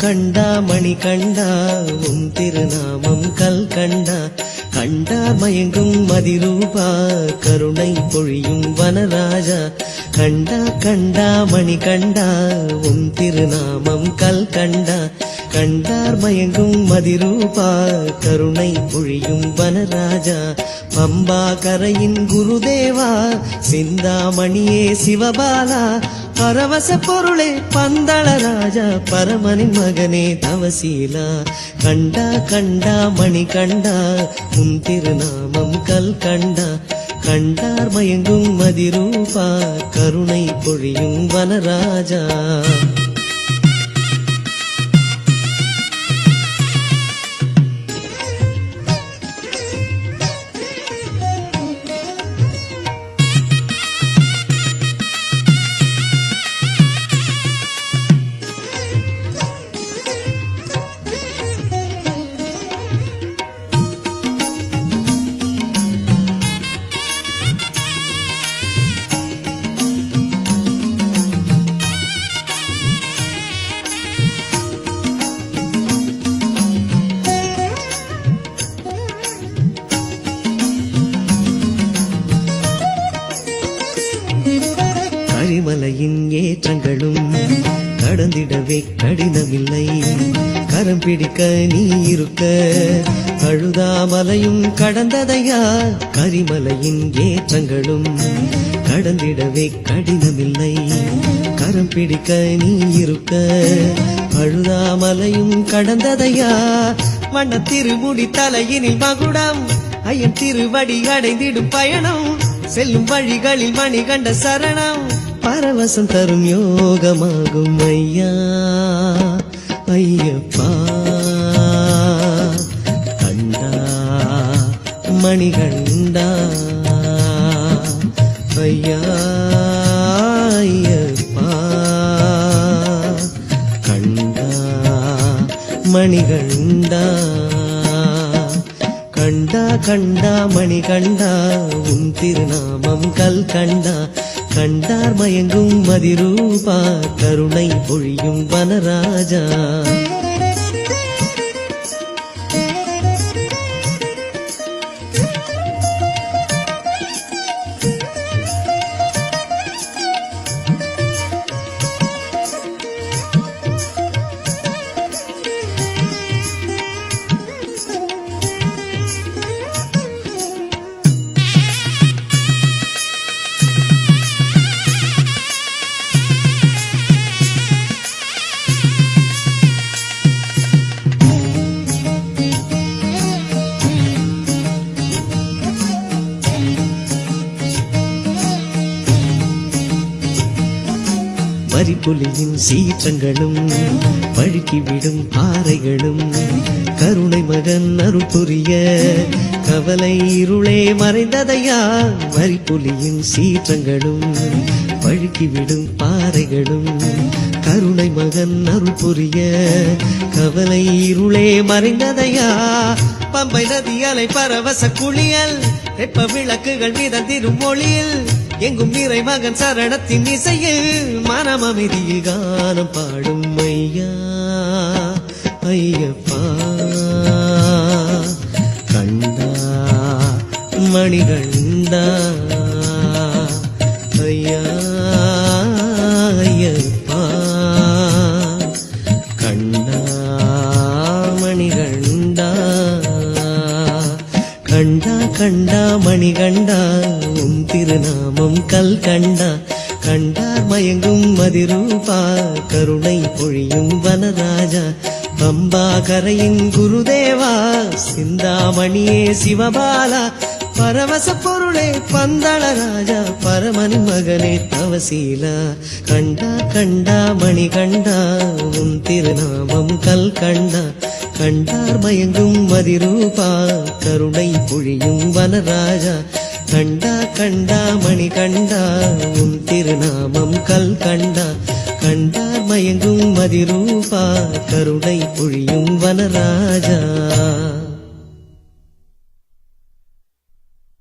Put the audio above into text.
கண்டா மணி கண்டா உன் திருநாமம் கல் கண்டா கண்டா மயங்கும் மதிரூபா கருணை பொழியும் வனராஜா கண்டா கண்டா மணி கண்டா உன் திருநாமம் கல் கண்டா கண்டார் மயங்கும் மதிரூபா கருணை பொழியும் வனராஜா பம்பா கரையின் குருதேவா சிந்தாமணியே சிவபாலா பரவச பொருளே பந்தள ராஜா பரமனின் மகனே தவசீலா கண்டா கண்டா மணி கண்டா உன் திருநாமம் கல் கண்டா கண்டார் மயங்கும் மதிரூபா கருணை பொழியும் வனராஜா கரிமலையின் ஏற்றங்களும் கடந்திடவே கடினமில்லை கரம் பிடிக்க நீ இருக்க அழுதாமலையும் கடந்ததையா கரிமலையின் ஏற்றங்களும் கடந்திடவே கடினமில்லை கரம் பிடிக்க நீ இருக்க அழுதாமலையும் கடந்ததையா வண்ண திருமுடி தலையினில் மகுடம் ஐயன் திருவடி அடைந்திடும் பயணம் செல்லும் வழிகளில் மணி கண்ட சரணம் பரவசம் தரும் யோகமாகும் ஐயா ஐயப்பா கண்டா மணி கண்டா ஐயா ஐயப்பா கண்டா மணி கண்டா கண்டா கண்டா மணி கண்டா உன் திருநாமம் கல் கண்டா கண்டார் மயங்கும் மதிரூபா கருணை பொழியும் வனராஜா வரிப்புலியின் சீற்றங்களும் பழுக்கிவிடும் பாறைகளும் கருணை மகன் அருள் புரிய கவலை இருளே மறைந்ததையா வரிப்புலியின் சீற்றங்களும் பழுக்கிவிடும் பாறைகளும் கருணை மகன் அருள் புரிய கவலை இருளே மறைந்ததையா பம்பை நதி அலை பரவச குளியல் வெப்ப விளக்குகள் மிதந்திடும் மொழியில் எங்கும் நீரை மகன் சரணத்தின் இசையில் மனம் அமைதியில் கானம் பாடும் ஐயா ஐயப்பா கண்டா மணி கண்டா ஐயா ஐயப்பா கண்டா மணி கண்டா கண்டா கண்டா மணி கண்டா உன் திருநாமம் கல் கண்டா கண்டார் மயங்கும் மதிரூபா கருணை பொழியும் வனராஜா பம்பா கரையின் குருதேவா சிந்தாமணியே சிவபாலா பரவச பொருளே பந்தள ராஜா பரமனின் மகனே தவசீலா கண்டா கண்டா மணி கண்டா உன் திருநாமம் கல் கண்டா கண்டார் மயங்கும் மதிரூபா கருணை பொழியும் வனராஜா கண்டா கண்டா மணி கண்டா உன் திருநாமம் கல் கண்டா கண்டார் மயங்கும் மதிரூபா கருணை பொழியும் வனராஜா